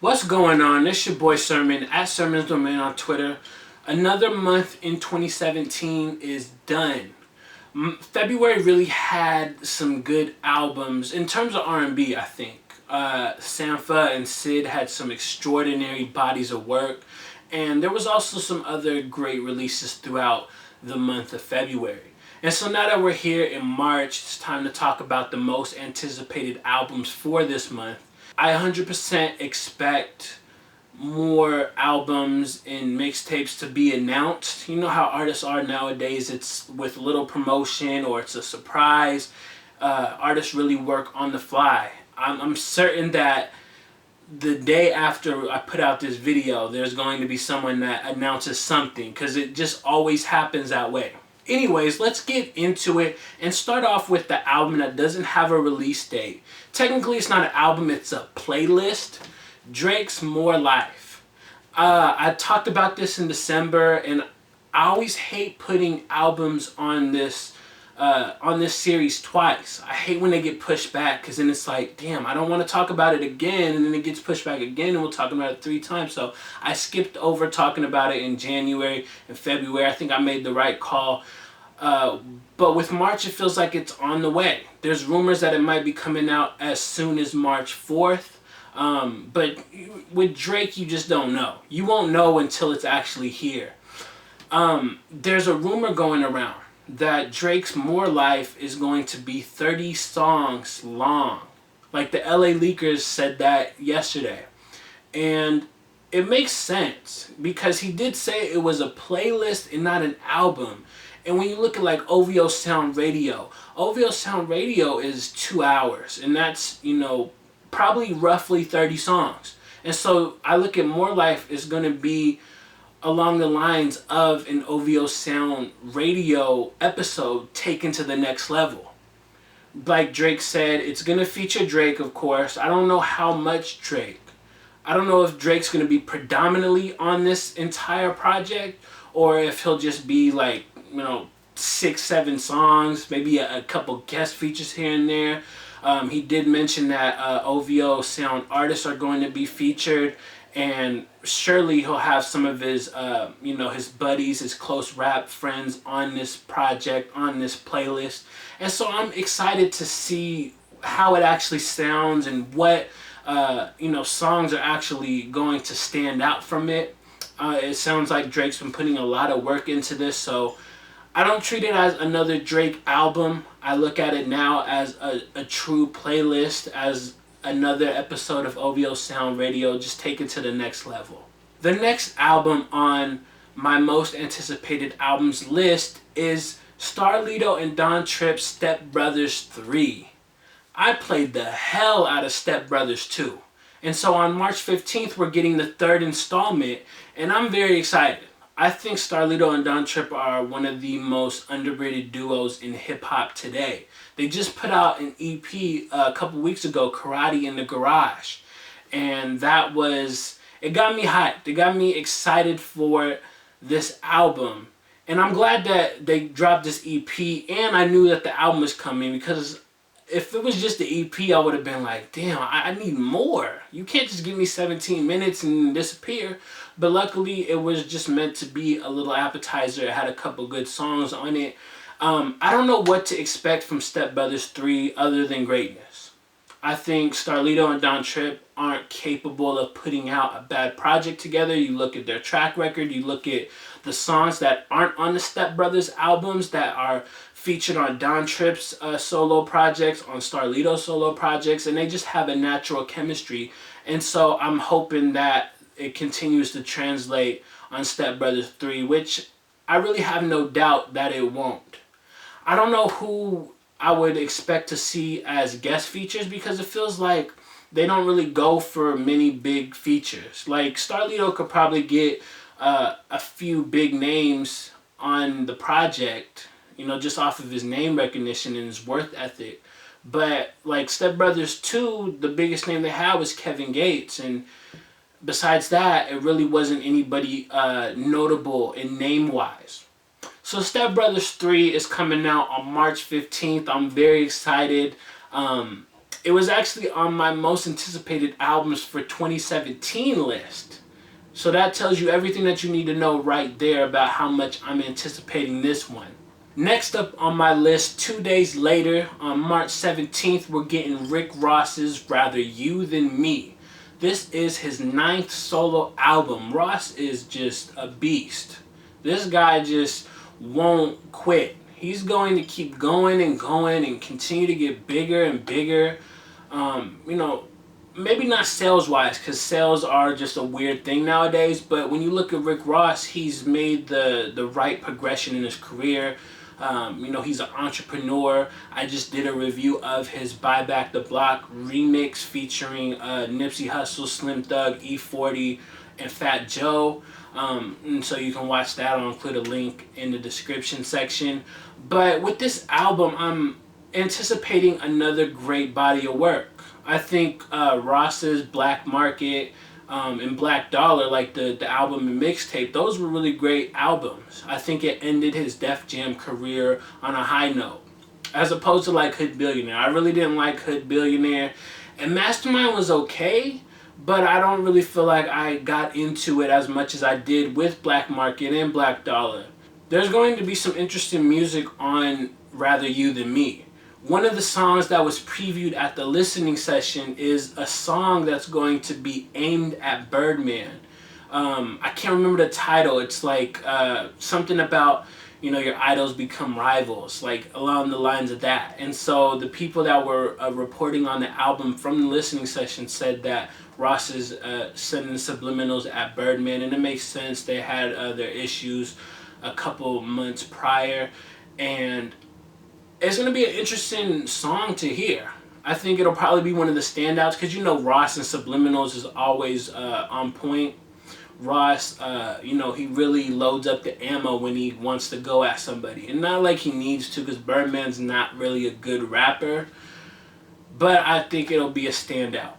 What's going on? This your boy Sermon at Sermon's Domain on Twitter. Another month in 2017 is done. February really had some good albums in terms of R&B. I think Sampha and Sid had some extraordinary bodies of work, and there was also some other great releases throughout the month of February. And so now that we're here in March, it's time to talk about the most anticipated albums for this month. I 100% expect more albums and mixtapes to be announced. You know how artists are nowadays, it's with little promotion or it's a surprise. Artists really work on the fly. I'm certain that the day after I put out this video, there's going to be someone that announces something because it just always happens that way. Anyways, let's get into it and start off with the album that doesn't have a release date. Technically, it's not an album, it's a playlist. Drake's More Life. I talked about this in December, and I always hate putting albums on this series twice. I hate when they get pushed back because then it's like, damn, I don't want to talk about it again, and then it gets pushed back again, and we'll talk about it 3 times. So I skipped over talking about it in January and February. I think I made the right call. But with March, it feels like it's on the way. There's rumors that it might be coming out as soon as March 4th. But with Drake, you just don't know. You won't know until it's actually here. There's a rumor going around that Drake's More Life is going to be 30 songs long. Like the LA Leakers said that yesterday. And it makes sense because he did say it was a playlist and not an album. And when you look at like OVO Sound Radio is 2 hours, and that's, probably roughly 30 songs. And so I look at More Life is going to be along the lines of an OVO Sound Radio episode taken to the next level. Like Drake said, it's going to feature Drake, of course. I don't know how much Drake. I don't know if Drake's going to be predominantly on this entire project or if he'll just be like, 6, 7 songs, maybe a couple guest features here and there. He did mention that OVO Sound artists are going to be featured, and surely he'll have some of his, his buddies, his close rap friends on this project, on this playlist. And so I'm excited to see how it actually sounds and what, songs are actually going to stand out from it. It sounds like Drake's been putting a lot of work into this, so I don't treat it as another Drake album. I look at it now as a true playlist, as another episode of OVO Sound Radio, just take it to the next level. The next album on my most anticipated albums list is Starlito and Don Tripp's Step Brothers 3. I played the hell out of Step Brothers 2. And so on March 15th, we're getting the 3rd installment, and I'm very excited. I think Starlito and Don Tripp are one of the most underrated duos in hip-hop today. They just put out an EP a couple weeks ago, Karate in the Garage. And it got me hyped. It got me excited for this album. And I'm glad that they dropped this EP, and I knew that the album was coming, because if it was just the EP, I would have been like, damn, I need more. You can't just give me 17 minutes and disappear. But luckily, it was just meant to be a little appetizer. It had a couple good songs on it. I don't know what to expect from Step Brothers 3 other than greatness. I think Starlito and Don Tripp aren't capable of putting out a bad project together. You look at their track record, you look at the songs that aren't on the Step Brothers albums that are featured on Don Tripp's solo projects, on Starlito's solo projects, and they just have a natural chemistry. And so I'm hoping that it continues to translate on Step Brothers 3, which I really have no doubt that it won't. I don't know who I would expect to see as guest features because it feels like they don't really go for many big features. Like Starlito could probably get a few big names on the project, just off of his name recognition and his work ethic. But like Step Brothers 2, the biggest name they had was Kevin Gates, and besides that, it really wasn't anybody notable in name-wise. So Step Brothers 3 is coming out on March 15th. I'm very excited. It was actually on my most anticipated albums for 2017 list. So that tells you everything that you need to know right there about how much I'm anticipating this one. Next up on my list, 2 days later, on March 17th, we're getting Rick Ross's Rather You Than Me. This is his 9th solo album. Ross is just a beast. This guy just won't quit. He's going to keep going and continue to get bigger and bigger. You know, maybe not sales wise, because sales are just a weird thing nowadays, but when you look at Rick Ross, he's made the right progression in his career. You know, he's an entrepreneur. I just did a review of his Buy Back the Block remix featuring Nipsey Hussle, Slim Thug, E40, and Fat Joe. And so you can watch that. I'll include a link in the description section. But with this album, I'm anticipating another great body of work. I think Ross's Black Market and Black Dollar, like the album and mixtape, those were really great albums. I think it ended his Def Jam career on a high note, as opposed to like Hood Billionaire. I really didn't like Hood Billionaire, and Mastermind was okay, but I don't really feel like I got into it as much as I did with Black Market and Black Dollar. There's going to be some interesting music on Rather You Than Me. One of the songs that was previewed at the listening session is a song that's going to be aimed at Birdman. I can't remember the title. It's like something about, you know, your idols become rivals, like along the lines of that. And so the people that were reporting on the album from the listening session said that Ross is sending subliminals at Birdman, and it makes sense. They had their issues a couple months prior, and it's going to be an interesting song to hear. I think it'll probably be one of the standouts, because you know Ross and subliminals is always on point. Ross, you know, he really loads up the ammo when he wants to go at somebody. And not like he needs to, because Birdman's not really a good rapper. But I think it'll be a standout.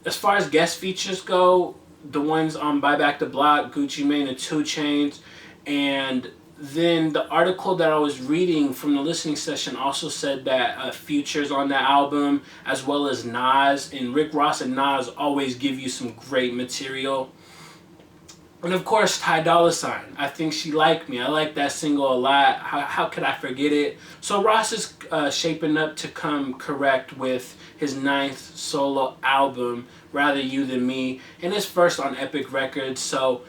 As far as guest features go, the ones on Buy Back the Block, Gucci Mane and 2 Chainz, and then the article that I was reading from the listening session also said that Future's on the album, as well as Nas. And Rick Ross and Nas always give you some great material. And of course, Ty Dolla $ign. I Think She Like Me. I like that single a lot. How could I forget it? So Ross is shaping up to come correct with his 9th solo album, Rather You Than Me, and his first on Epic Records. So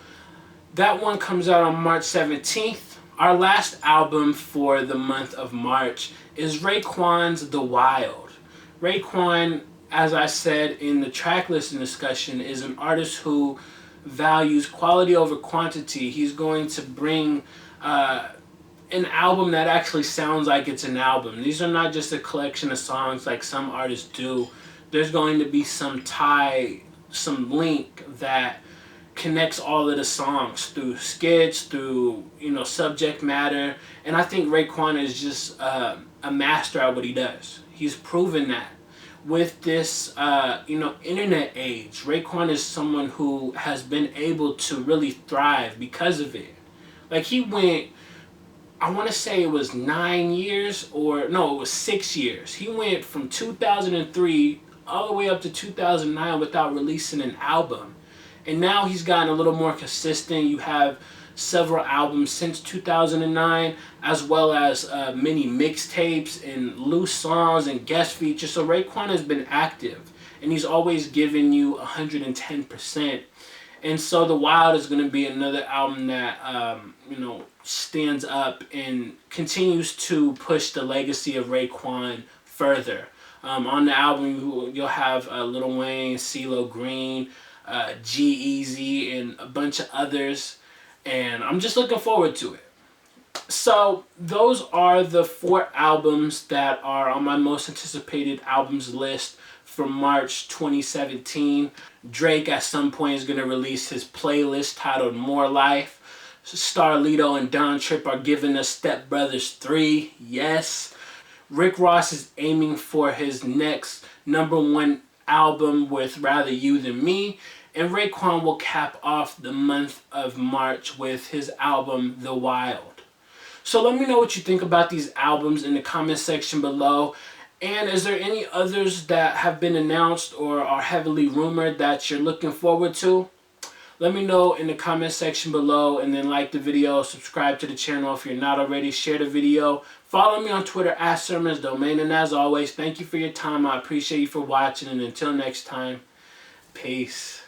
that one comes out on March 17th. Our last album for the month of March is Raekwon's The Wild. Raekwon, as I said in the track listing discussion, is an artist who values quality over quantity. He's going to bring an album that actually sounds like it's an album. These are not just a collection of songs like some artists do. There's going to be some tie, some link that connects all of the songs through skits, through, you know, subject matter. And I think Raekwon is just a master at what he does. He's proven that. With this, you know, internet age, Raekwon is someone who has been able to really thrive because of it. Like, he went, I want to say it was 9 years, or no, it was 6 years. He went from 2003 all the way up to 2009 without releasing an album. And now he's gotten a little more consistent. You have several albums since 2009, as well as many mixtapes and loose songs and guest features. So Raekwon has been active, and he's always given you 110%. And so The Wild is going to be another album that, you know, stands up and continues to push the legacy of Raekwon further. On the album, you'll have Lil Wayne, CeeLo Green, G-Eazy, and a bunch of others. And I'm just looking forward to it. So those are the 4 albums that are on my most anticipated albums list for March 2017. Drake at some point is going to release his playlist titled More Life. Starlito and Don Tripp are giving us Step Brothers 3. Yes. Rick Ross is aiming for his next #1 album with Rather You Than Me. And Raekwon will cap off the month of March with his album, The Wild. So let me know what you think about these albums in the comment section below. And is there any others that have been announced or are heavily rumored that you're looking forward to? Let me know in the comment section below, and then like the video, subscribe to the channel if you're not already, share the video. Follow me on Twitter at Sermons Domain, and as always, thank you for your time. I appreciate you for watching, and until next time, peace.